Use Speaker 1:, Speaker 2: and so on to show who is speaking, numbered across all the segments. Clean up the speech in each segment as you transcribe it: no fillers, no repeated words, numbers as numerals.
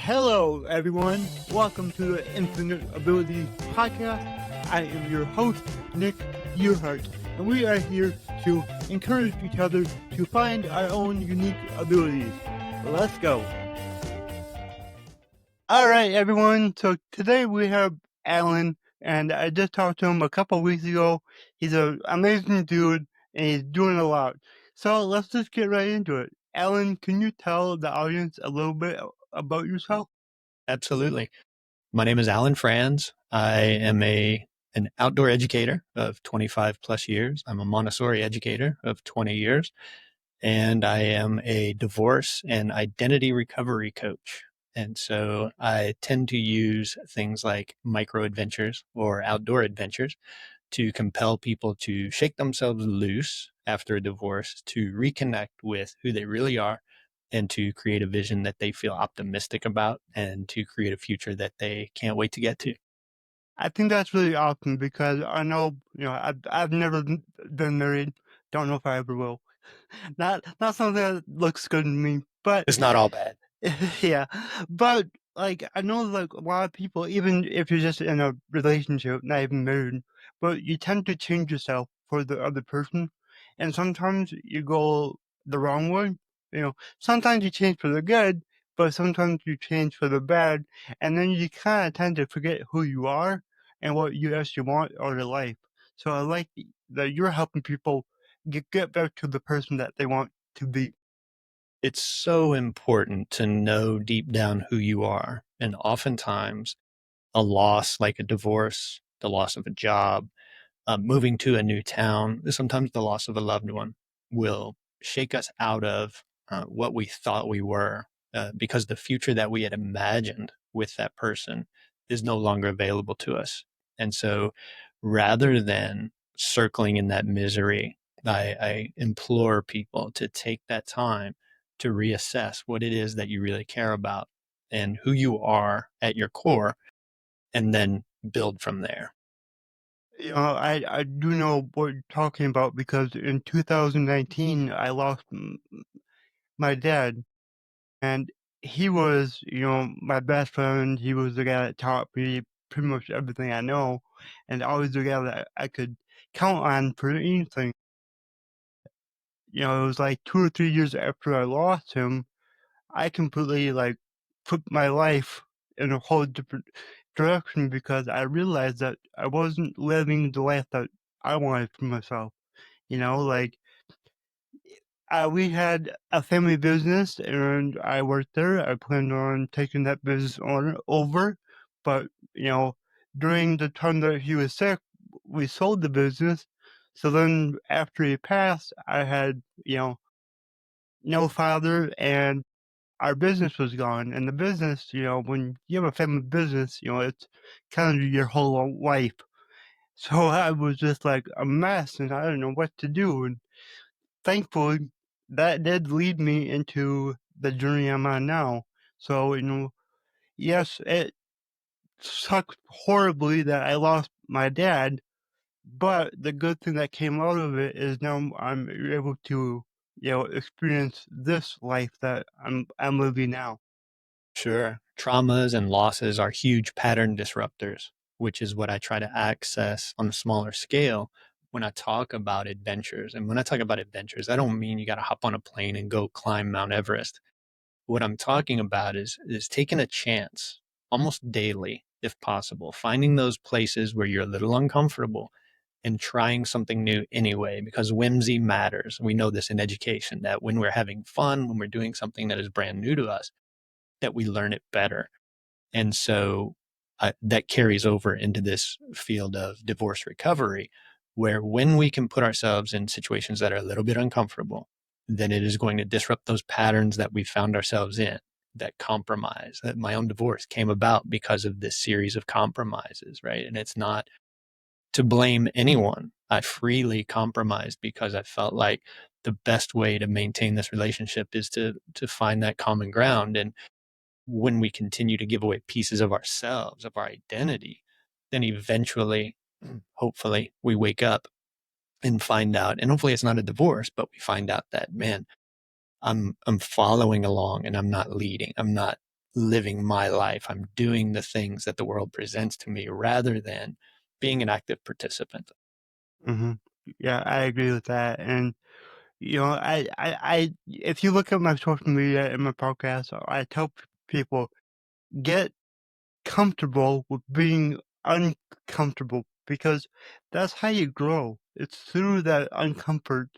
Speaker 1: Hello, everyone. Welcome to the Infinite Abilities Podcast. I am your host, Nick Yerhart, and we are here to encourage each other to find our own unique abilities. Let's go. All right, everyone. So today we have Alan, and I just talked to him a couple weeks ago. He's an amazing dude, and he's doing a lot. So let's just get right into it. Alan, can you tell the audience a little bit about yourself?
Speaker 2: Absolutely. My name is Alan Frantz. I am an outdoor educator of 25 plus years. I'm a Montessori educator of 20 years, and I am a divorce and identity recovery coach. And so I tend to use things like micro adventures or outdoor adventures to compel people to shake themselves loose after a divorce, to reconnect with who they really are, and to create a vision that they feel optimistic about, and to create a future that they can't wait to get to.
Speaker 1: I think that's really awesome because I know, I've never been married. Don't know if I ever will. Not something that looks good to me, but
Speaker 2: It's not all bad.
Speaker 1: yeah. But like I know like a lot of people, even if you're just in a relationship, not even married, but you tend to change yourself for the other person. And sometimes you go the wrong way. Sometimes you change for the good, but sometimes you change for the bad. And then you kind of tend to forget who you are and what you actually want out of life. So I like that you're helping people get back to the person that they want to be.
Speaker 2: It's so important to know deep down who you are. And oftentimes a loss like a divorce, the loss of a job, moving to a new town, sometimes the loss of a loved one will shake us out of what we thought we were, because the future that we had imagined with that person is no longer available to us. And so rather than circling in that misery, I implore people to take that time to reassess what it is that you really care about and who you are at your core, and then build from there.
Speaker 1: I do know what you're talking about because in 2019 I lost my dad, and he was, my best friend. He was the guy that taught me pretty much everything I know, and always the guy that I could count on for anything. It was like 2 or 3 years after I lost him, I completely like put my life in a whole different direction because I realized that I wasn't living the life that I wanted for myself. Like we had a family business and I worked there. I planned on taking that business on over, but during the time that he was sick, we sold the business. So then after he passed, I had no father, and our business was gone. And the business, when you have a family business, it's kind of your whole life. So I was just like a mess and I didn't know what to do. And thankfully, that did lead me into the journey I'm on now. So, yes, it sucked horribly that I lost my dad, but the good thing that came out of it is now I'm able to, experience this life that I'm living now.
Speaker 2: Sure. Traumas and losses are huge pattern disruptors, which is what I try to access on a smaller scale when I talk about adventures. And when I talk about adventures, I don't mean you got to hop on a plane and go climb Mount Everest. What I'm talking about is taking a chance almost daily, if possible, finding those places where you're a little uncomfortable and trying something new anyway, because whimsy matters. We know this in education, that when we're having fun, when we're doing something that is brand new to us, that we learn it better. And so that carries over into this field of divorce recovery, where when we can put ourselves in situations that are a little bit uncomfortable, then it is going to disrupt those patterns that we found ourselves in, that compromise. That my own divorce came about because of this series of compromises, right? And it's not to blame anyone. I freely compromised because I felt like the best way to maintain this relationship is to find that common ground. And when we continue to give away pieces of ourselves, of our identity, then eventually, hopefully, we wake up and find out, and hopefully it's not a divorce, but we find out that, man, I'm following along and I'm not leading. I'm not living my life. I'm doing the things that the world presents to me rather than being an active participant.
Speaker 1: Hmm. Yeah, I agree with that. And if you look at my social media and my podcast, I tell people get comfortable with being uncomfortable because that's how you grow. It's through that uncomfort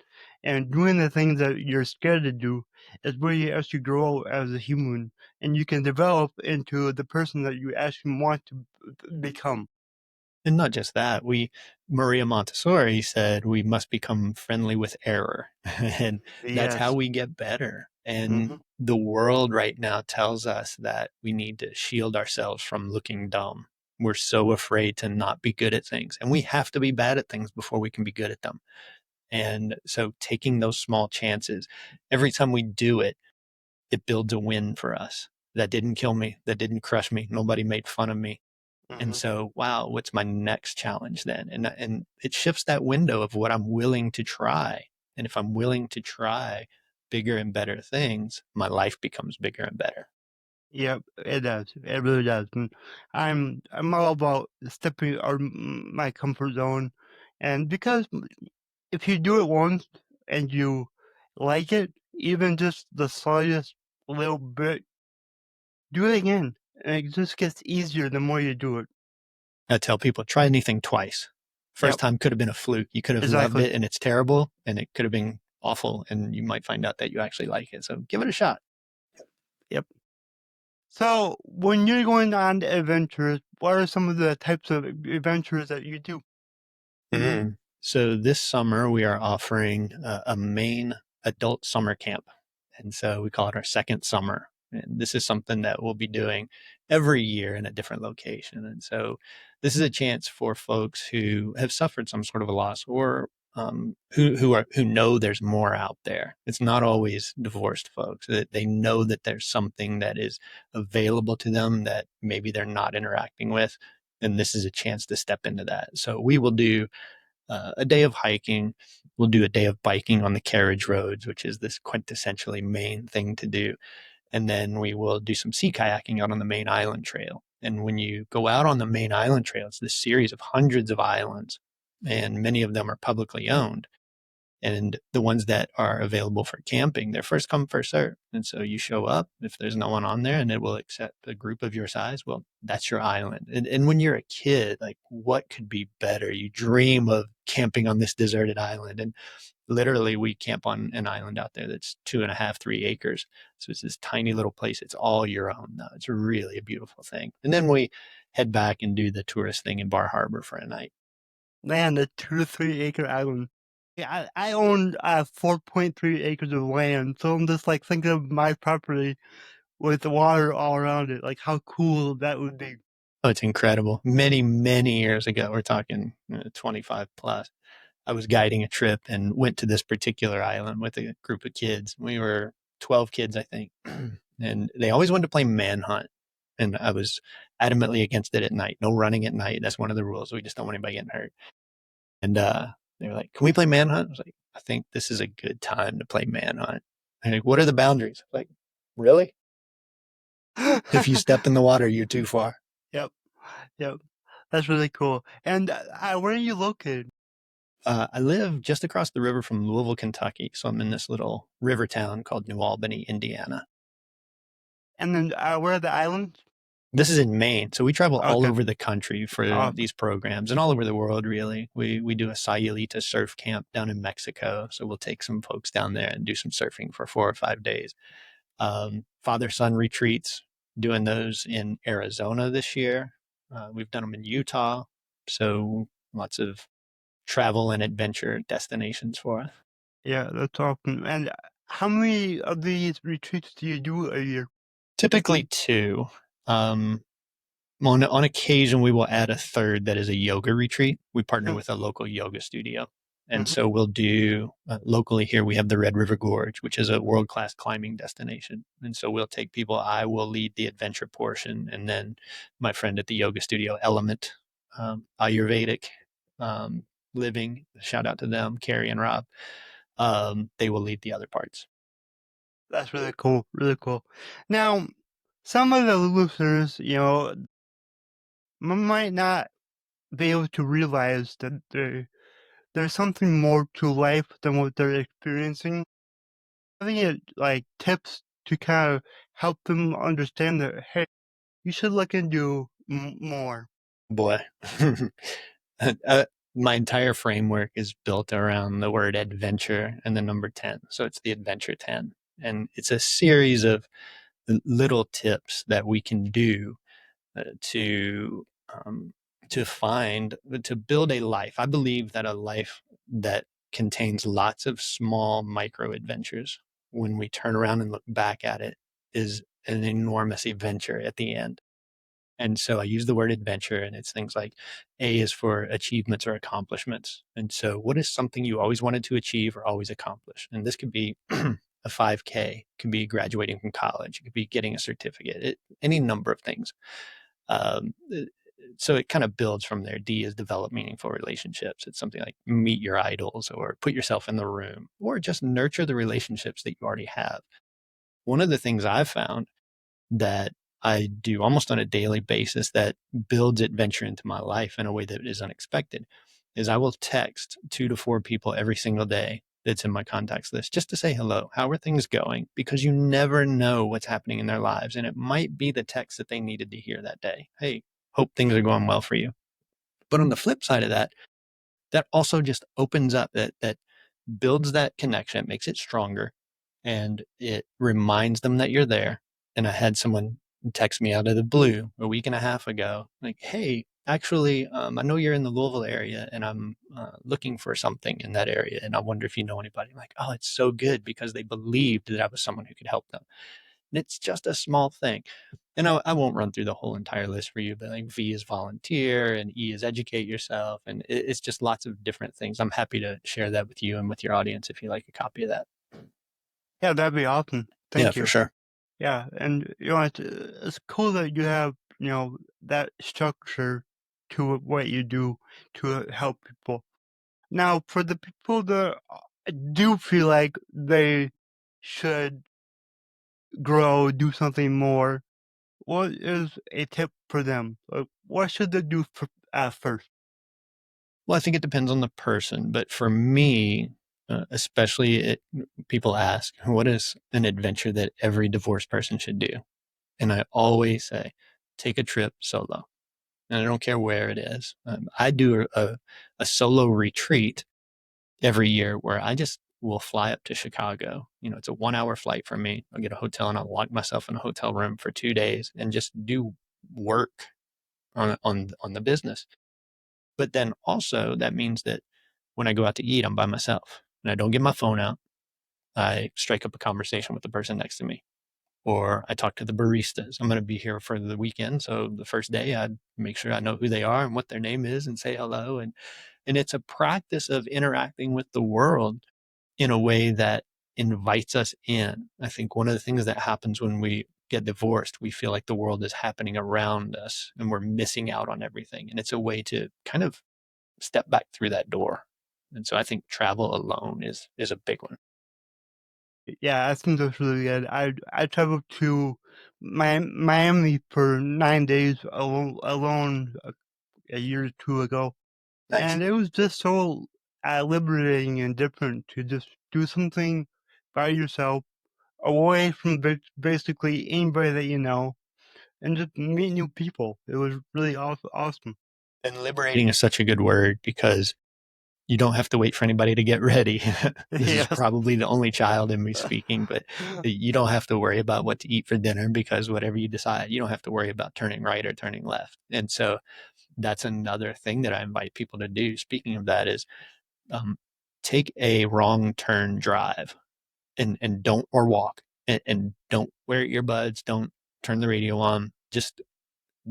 Speaker 1: and doing the things that you're scared to do is where you actually grow as a human and you can develop into the person that you actually want to become.
Speaker 2: And not just that, Maria Montessori said we must become friendly with error. And that's how
Speaker 1: Yes.
Speaker 2: we get better. And
Speaker 1: Hmm.
Speaker 2: the world right now tells us that we need to shield ourselves from looking dumb. We're so afraid to not be good at things. And we have to be bad at things before we can be good at them. And so taking those small chances, every time we do it, it builds a win for us. That didn't kill me. That didn't crush me. Nobody made fun of me. And
Speaker 1: Hmm.
Speaker 2: so, wow, what's my next challenge then? And it shifts that window of what I'm willing to try. And if I'm willing to try bigger and better things, my life becomes bigger and better.
Speaker 1: Yep, it does. It really does. And I'm all about stepping out of my comfort zone, and because if you do it once and you like it, even just the slightest little bit, do it again, and it just gets easier the more you do it.
Speaker 2: I tell people, try anything twice. First
Speaker 1: Yep,
Speaker 2: time could have been a fluke. You could have loved
Speaker 1: exactly.
Speaker 2: it and it's terrible, and it could have been awful, and you might find out that you actually like it. So give it a shot.
Speaker 1: Yep. So when you're going on adventures, what are some of the types of adventures that you do?
Speaker 2: Mm. So this summer we are offering a Maine adult summer camp, and so we call it our second summer. And this is something that we'll be doing every year in a different location. And so this is a chance for folks who have suffered some sort of a loss or who know there's more out there. It's not always divorced folks that they know that there's something that is available to them that maybe they're not interacting with, and this is a chance to step into that. So we will do a day of hiking. We'll do a day of biking on the carriage roads, which is this quintessentially Maine thing to do. And then we will do some sea kayaking out on the main island trail. And when you go out on the main island trail, it's this series of hundreds of islands, and many of them are publicly owned. And the ones that are available for camping, they're first come, first serve. And so you show up, if there's no one on there and it will accept a group of your size, well, that's your island. And when you're a kid, like what could be better? You dream of camping on this deserted island. And literally, we camp on an island out there that's 2.5, 3 acres. So it's this tiny little place. It's all your own, though. It's really a beautiful thing. And then we head back and do the tourist thing in Bar Harbor for a night.
Speaker 1: Man, a 2 to 3 acre island. Yeah, I own 4.3 acres of land, so I'm just like thinking of my property with the water all around it, like how cool that would be.
Speaker 2: Oh, it's incredible. Many, many years ago, we're talking 25 plus, I was guiding a trip and went to this particular island with a group of kids. We were 12 kids, I think. And they always wanted to play manhunt. And I was adamantly against it at night. No running at night. That's one of the rules. We just don't want anybody getting hurt. And they were like, "Can we play manhunt?" I was like, "I think this is a good time to play manhunt." And like, "What are the boundaries?" I'm like, really? If you step in the water, you're too far.
Speaker 1: Yep, yep. That's really cool. And where are you located?
Speaker 2: I live just across the river from Louisville, Kentucky. So I'm in this little river town called New Albany, Indiana.
Speaker 1: And then where are the islands?
Speaker 2: This is in Maine. So we travel all
Speaker 1: Okay,
Speaker 2: over the country for
Speaker 1: awesome.
Speaker 2: these programs and all over the world, really. We do a Sayulita surf camp down in Mexico. So we'll take some folks down there and do some surfing for 4 or 5 days. Father son retreats, doing those in Arizona this year. We've done them in Utah. So lots of travel and adventure destinations for us.
Speaker 1: Yeah, that's awesome. And how many of these retreats do you do a year?
Speaker 2: Typically two. Um, on occasion, we will add a third that is a yoga retreat. We partner with a local yoga studio. And
Speaker 1: Mm-hmm.
Speaker 2: so we'll do locally here, we have the Red River Gorge, which is a world class climbing destination. And so we'll take people, I will lead the adventure portion. And then my friend at the yoga studio, Element, Ayurvedic Living, shout out to them, Carrie and Rob, they will lead the other parts.
Speaker 1: That's really cool. Really cool. Now, some of the listeners, might not be able to realize that there's something more to life than what they're experiencing. Having it like tips to kind of help them understand that, hey, you should look into more.
Speaker 2: Boy. uh, my entire framework is built around the word adventure and the number 10. So it's the adventure 10. And it's a series of little tips that we can do to um, to build a life. I believe that a life that contains lots of small micro adventures, when we turn around and look back at it, is an enormous adventure at the end. And so I use the word adventure, and it's things like A is for achievements or accomplishments. And so, what is something you always wanted to achieve or always accomplish? And this could be a 5K, could be graduating from college, it could be getting a certificate, any number of things. Um, so it kind of builds from there. D is develop meaningful relationships. It's something like meet your idols or put yourself in the room or just nurture the relationships that you already have. One of the things I've found that I do almost on a daily basis that builds adventure into my life in a way that is unexpected is I will text 2 to 4 people every single day that's in my contacts list just to say hello. How are things going? Because you never know what's happening in their lives. And it might be the text that they needed to hear that day. Hey, hope things are going well for you. But on the flip side of that, that also just opens up that builds that connection, it makes it stronger, and it reminds them that you're there. And I had someone text me out of the blue a week and a half ago, like, hey, actually, I know you're in the Louisville area and I'm looking for something in that area. And I wonder if you know anybody. I'm like, oh, it's so good because they believed that I was someone who could help them. And it's just a small thing. And I won't run through the whole entire list for you, but like V is volunteer and E is educate yourself. And it's just lots of different things. I'm happy to share that with you and with your audience if you like a copy of that.
Speaker 1: Yeah, that'd be awesome.
Speaker 2: Yeah,
Speaker 1: Thank
Speaker 2: for
Speaker 1: you.
Speaker 2: sure.
Speaker 1: Yeah, and it's cool that you have that structure to what you do to help people. Now, for the people that do feel like they should grow, do something more, what is a tip for them? What should they do at first?
Speaker 2: Well, I think it depends on the person, but for me, especially people ask, what is an adventure that every divorced person should do? And I always say, take a trip solo. And I don't care where it is. I do a solo retreat every year where I just will fly up to Chicago. It's a 1 hour flight for me. I'll get a hotel and I'll lock myself in a hotel room for 2 days and just do work on the business. But then also that means that when I go out to eat, I'm by myself and I don't get my phone out. I strike up a conversation with the person next to me, or I talk to the baristas. I'm going to be here for the weekend. So the first day I make sure I know who they are and what their name is and say hello. And it's a practice of interacting with the world in a way that invites us in. I think one of the things that happens when we get divorced, we feel like the world is happening around us and we're missing out on everything. And it's a way to kind of step back through that door. And so I think travel alone is a big one.
Speaker 1: Yeah, I think that's really good. I traveled to Miami for 9 days alone a year or two ago,
Speaker 2: Nice.
Speaker 1: and it was just so liberating and different to just do something by yourself, away from basically anybody that you know, and just meet new people. It was really awesome.
Speaker 2: And liberating is such a good word because you don't have to wait for anybody to get ready. This is
Speaker 1: Yes.
Speaker 2: probably the only child in me speaking, but you don't have to worry about what to eat for dinner because whatever you decide, you don't have to worry about turning right or turning left. And so that's another thing that I invite people to do. Speaking of that, is um, take a wrong turn drive and don't or walk and don't wear earbuds, don't turn the radio on. Just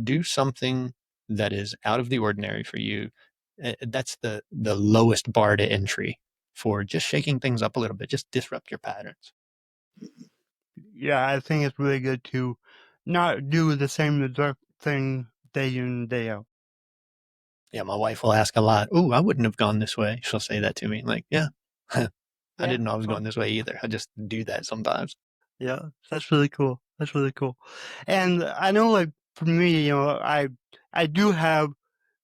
Speaker 2: do something that is out of the ordinary for you. That's the lowest bar to entry for just shaking things up a little bit. Just disrupt your patterns.
Speaker 1: Yeah, I think it's really good to not do the same exact thing day in and day out.
Speaker 2: Yeah, my wife will ask a lot. "Ooh, I wouldn't have gone this way." She'll say that to me. Like, yeah, I
Speaker 1: Yeah,
Speaker 2: didn't know I was
Speaker 1: cool.
Speaker 2: going this way either. I just do that sometimes.
Speaker 1: Yeah, that's really cool. That's really cool. And I know, like, for me, I do have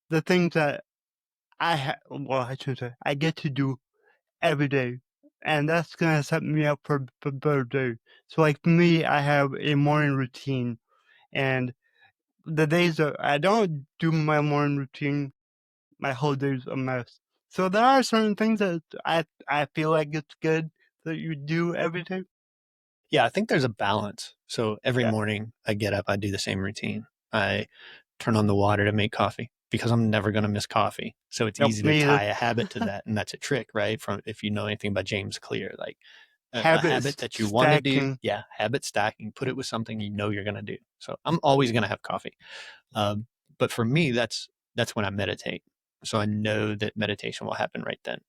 Speaker 1: the things that well, I shouldn't say, I get to do every day, and that's gonna set me up for better day. So, like, for me, I have a morning routine, and the days that I don't do my morning routine, my whole day's a mess. So there are certain things that I feel like it's good that you do every day.
Speaker 2: Yeah, I think there's a balance. So every
Speaker 1: Yeah.
Speaker 2: morning I get up, I do the same routine. I turn on the water to make coffee because I'm never going to miss coffee. So it's
Speaker 1: Yep,
Speaker 2: easy to
Speaker 1: me either.
Speaker 2: tie a habit to that. And that's a trick, right? From if you know anything about James Clear, like a
Speaker 1: Habit
Speaker 2: habit that you want to do.
Speaker 1: stacking.
Speaker 2: Yeah. Habit stacking, put it with something you know you're going to do. So I'm always going to have coffee. Um, but for me, that's when I meditate. So I know that meditation will happen right then.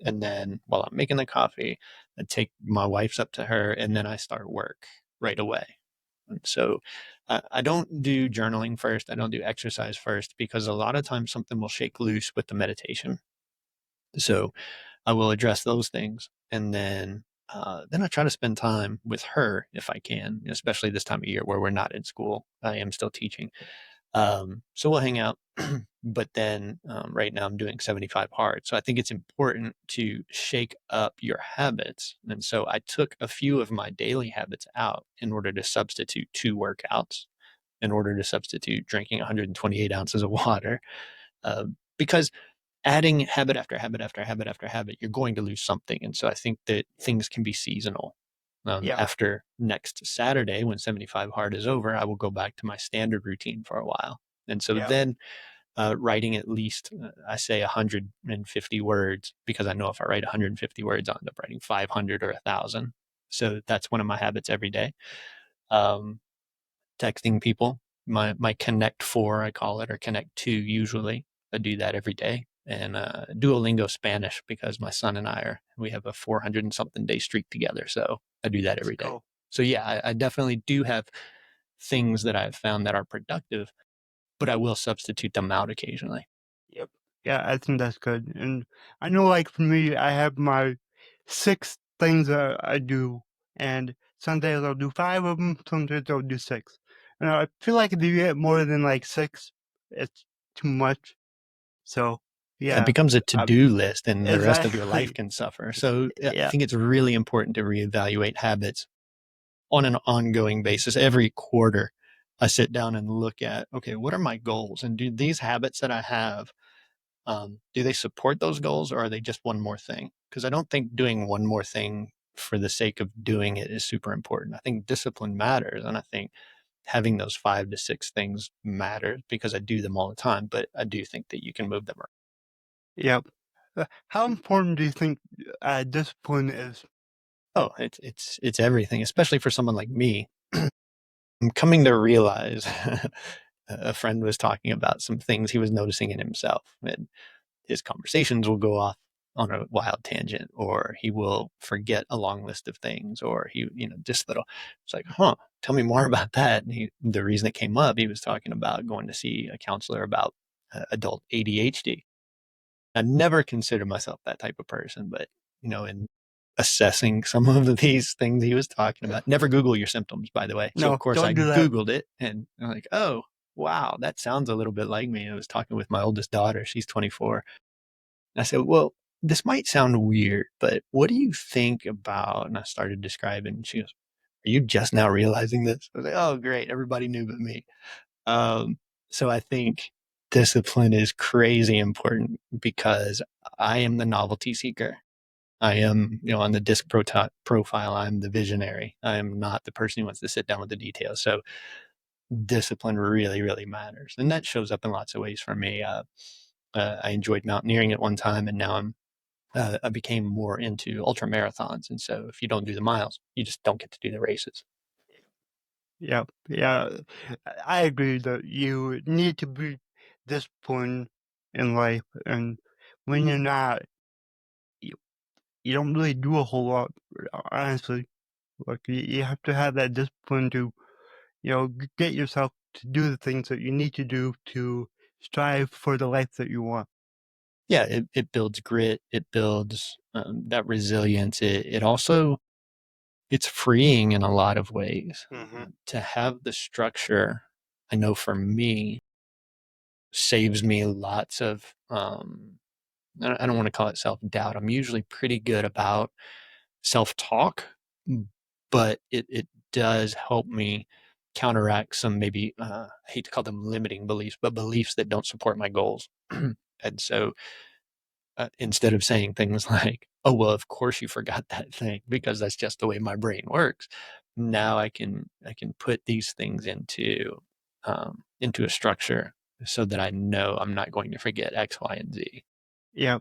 Speaker 2: And then while I'm making the coffee, I take my wife's up to her, and then I start work right away. And so I don't do journaling first. I don't do exercise first because a lot of times something will shake loose with the meditation. So I will address those things, and then I try to spend time with her if I can, especially this time of year where we're not in school. I am still teaching, so we'll hang out. But then right now I'm doing 75 hard. So I think it's important to shake up your habits. And so I took a few of my daily habits out in order to substitute 2 workouts, in order to substitute drinking 128 ounces of water. Uh, because adding habit after habit after habit after habit, you're going to lose something. And so I think that things can be seasonal.
Speaker 1: Yeah,
Speaker 2: After next Saturday, when 75 hard is over, I will go back to my standard routine for a while. And so
Speaker 1: yeah,
Speaker 2: then writing at least, I say 150 words, because I know if I write 150 words, I'll end up writing 500 or 1,000. So that's one of my habits every day. Um, Texting people, my Connect Four, I call it, or Connect Two usually. I do that every day. And Duolingo Spanish because my son and we have a 400 and something day streak together. So I do that
Speaker 1: let's
Speaker 2: every day.
Speaker 1: go.
Speaker 2: So yeah, I definitely do have things that I've found that are productive, but I will substitute them out occasionally.
Speaker 1: Yep. Yeah, I think that's good. And I know, like, for me, I have my 6 things that I do, and some days I'll do 5 of them, some days I'll do 6. And I feel like if you get more than, like, 6, it's too much. So,
Speaker 2: Yeah, it
Speaker 1: yeah,
Speaker 2: becomes a to-do list and the rest of your life
Speaker 1: exactly.
Speaker 2: can suffer. So I
Speaker 1: Yeah.
Speaker 2: think it's really important to reevaluate habits on an ongoing basis. Every quarter, I sit down and look at, okay, what are my goals? And do these habits that I have, do they support those goals or are they just one more thing? Because I don't think doing one more thing for the sake of doing it is super important. I think discipline matters. And I think having those 5 to 6 things matters because I do them all the time, but I do think that you can move them around.
Speaker 1: Yep. How important do you think, discipline is?
Speaker 2: Oh, it's everything, especially for someone like me. I'm coming to realize a friend was talking about some things he was noticing in himself, and his conversations will go off on a wild tangent, or he will forget a long list of things, or just little. It's like, huh, tell me more about that. And the reason it came up, he was talking about going to see a counselor about adult ADHD. I never considered myself that type of person, but in assessing some of these things he was talking about, never Google your symptoms, by the way. So of
Speaker 1: No,
Speaker 2: course I
Speaker 1: don't do that.
Speaker 2: Googled it and I'm like, oh, wow, that sounds a little bit like me. I was talking with my oldest daughter. She's 24. I said, well, this might sound weird, but what do you think about? And I started describing, and she goes, are you just now realizing this? I was like, oh, great. Everybody knew but me. Um, so I think discipline is crazy important because I am the novelty seeker. I am, on the profile, I'm the visionary. I am not the person who wants to sit down with the details. So discipline really, really matters. And that shows up in lots of ways for me. I enjoyed mountaineering at one time, and now I became more into ultra marathons. And so if you don't do the miles, you just don't get to do the races.
Speaker 1: Yeah, yeah. I agree that you need to be disciplined in life, and when you're not, you, you don't really do a whole lot, honestly. Like, you have to have that discipline to, get yourself to do the things that you need to do to strive for the life that you want.
Speaker 2: Yeah, it builds grit. It builds that resilience. It also it's freeing in a lot of ways
Speaker 1: Hmm.
Speaker 2: to have the structure. I know for me, saves me lots of I don't want to call it self doubt. I'm usually pretty good about self talk, but it does help me counteract some maybe I hate to call them limiting beliefs, but beliefs that don't support my goals. And so instead of saying things like, "Oh well, of course you forgot that thing," because that's just the way my brain works. Now I can put these things into a structure so that I know I'm not going to forget X, Y, and Z.
Speaker 1: Yeah,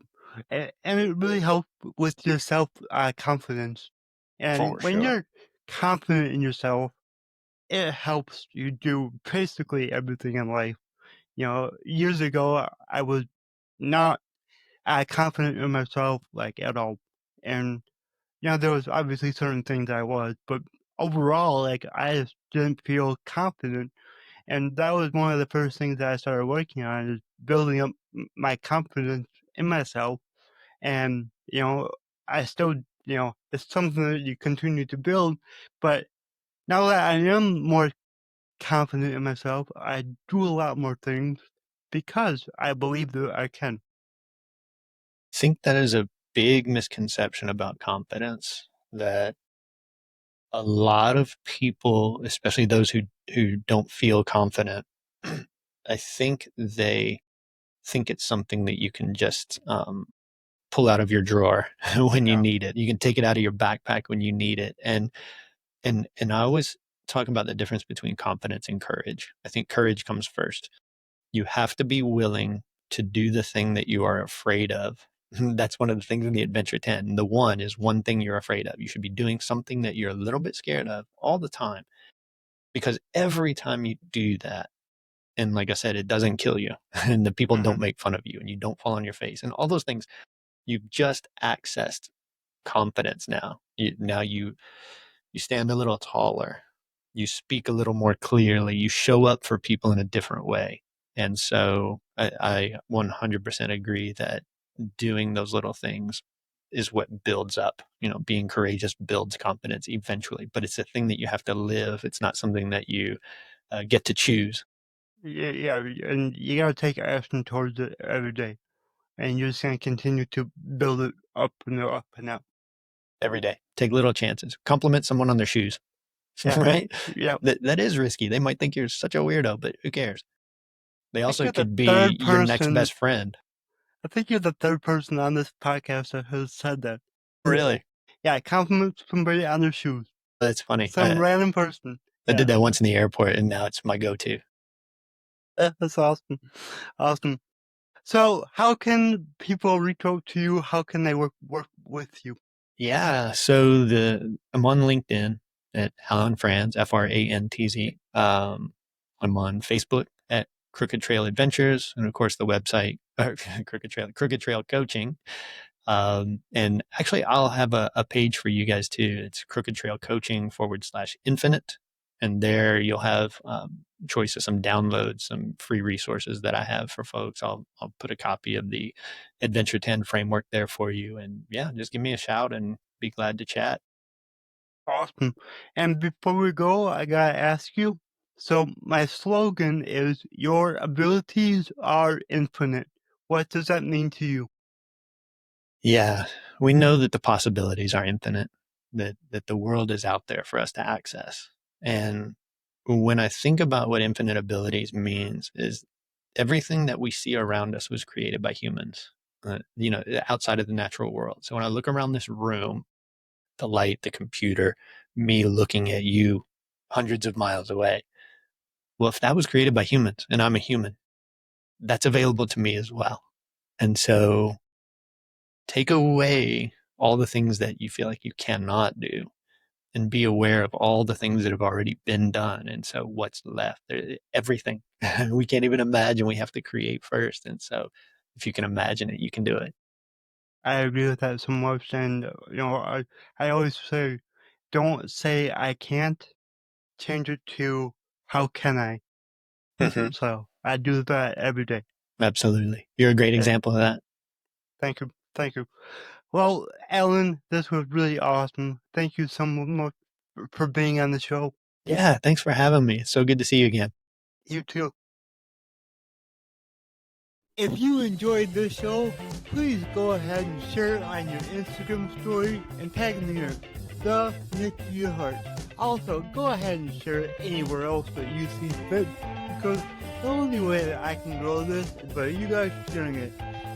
Speaker 1: and it really helps with your self confidence. And
Speaker 2: For
Speaker 1: when
Speaker 2: sure.
Speaker 1: you're confident in yourself, it helps you do basically everything in life. Years ago, I was not confident in myself, like, at all. And, there was obviously certain things I was, but overall, like, I just didn't feel confident. And that was one of the first things that I started working on is building up my confidence in myself. And, I still, it's something that you continue to build. But now that I am more confident in myself, I do a lot more things because I believe that I can.
Speaker 2: I think that is a big misconception about confidence that a lot of people, especially those who don't feel confident, I think they think it's something that you can just pull out of your drawer when you
Speaker 1: Yeah.
Speaker 2: need it. You can take it out of your backpack when you need it. And I always talk about the difference between confidence and courage. I think courage comes first. You have to be willing to do the thing that you are afraid of. That's one of the things in the Adventure 10. The one is one thing you're afraid of. You should be doing something that you're a little bit scared of all the time, because every time you do that, and like I said, it doesn't kill you, and the people
Speaker 1: Hmm.
Speaker 2: don't make fun of you, and you don't fall on your face, and all those things, you've just accessed confidence now. You stand a little taller, you speak a little more clearly, you show up for people in a different way. And so I 100% agree that doing those little things is what builds up. Being courageous builds confidence eventually, but it's a thing that you have to live. It's not something that you get to choose
Speaker 1: Yeah, yeah, and you gotta take action towards it every day, and you're just gonna continue to build it up and up and up.
Speaker 2: every day. Take little chances. Compliment someone on their shoes,
Speaker 1: Yeah,
Speaker 2: right?
Speaker 1: yeah.
Speaker 2: That is risky. They might think you're such a weirdo, but who cares? They
Speaker 1: I think
Speaker 2: also
Speaker 1: you're the
Speaker 2: could be
Speaker 1: third
Speaker 2: your next
Speaker 1: person.
Speaker 2: best friend.
Speaker 1: I think you're the third person on this podcast that has said that.
Speaker 2: Really?
Speaker 1: Yeah, compliment somebody on their shoes.
Speaker 2: That's funny.
Speaker 1: Some random person.
Speaker 2: I did
Speaker 1: Yeah,
Speaker 2: that once in the airport, and now it's my go-to.
Speaker 1: that's awesome. Awesome. So, how can people reach out to you? How can they work with you?
Speaker 2: Yeah. So I'm on LinkedIn at Alan Frantz, Frantz. I'm on Facebook at Crooked Trail Adventures, and of course the website Crooked Trail Coaching. And actually, I'll have a page for you guys too. It's Crooked Trail Coaching /infinite. And there you'll have choice of some downloads, some free resources that I have for folks. I'll put a copy of the Adventure 10 framework there for you. And yeah, just give me a shout and be glad to chat.
Speaker 1: Awesome. And before we go, I gotta ask you. So, my slogan is "Your abilities are infinite." What does that mean to you?
Speaker 2: Yeah, we know that the possibilities are infinite, that the world is out there for us to access. And when I think about what infinite abilities means is everything that we see around us was created by humans, outside of the natural world. So when I look around this room, the light, the computer, me looking at you hundreds of miles away, well, if that was created by humans and I'm a human, that's available to me as well. And so take away all the things that you feel like you cannot do and be aware of all the things that have already been done. And so what's left? Everything. We can't even imagine. We have to create first. And so if you can imagine it, you can do it.
Speaker 1: I agree with that so much. And, I always say, don't say I can't, change it to how can I?
Speaker 2: Mhm.
Speaker 1: So, I do that every day.
Speaker 2: Absolutely. You're a great
Speaker 1: Yeah,
Speaker 2: example of that.
Speaker 1: thank you. Thank you. Well, Alan, this was really awesome. Thank you so much for being on the show.
Speaker 2: Yeah, thanks for having me. It's so good to see you again.
Speaker 1: You too. If you enjoyed this show, please go ahead and share it on your Instagram story and tag me in the Nick Yerhart. Also, go ahead and share it anywhere else that you see fit, because the only way that I can grow this is by you guys sharing it.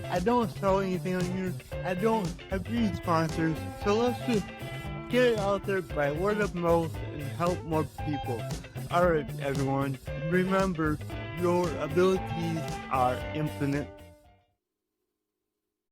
Speaker 1: I don't sell anything on here. I don't have any sponsors, so let's just get it out there by word of mouth and help more people. Alright, everyone, remember, your abilities are infinite.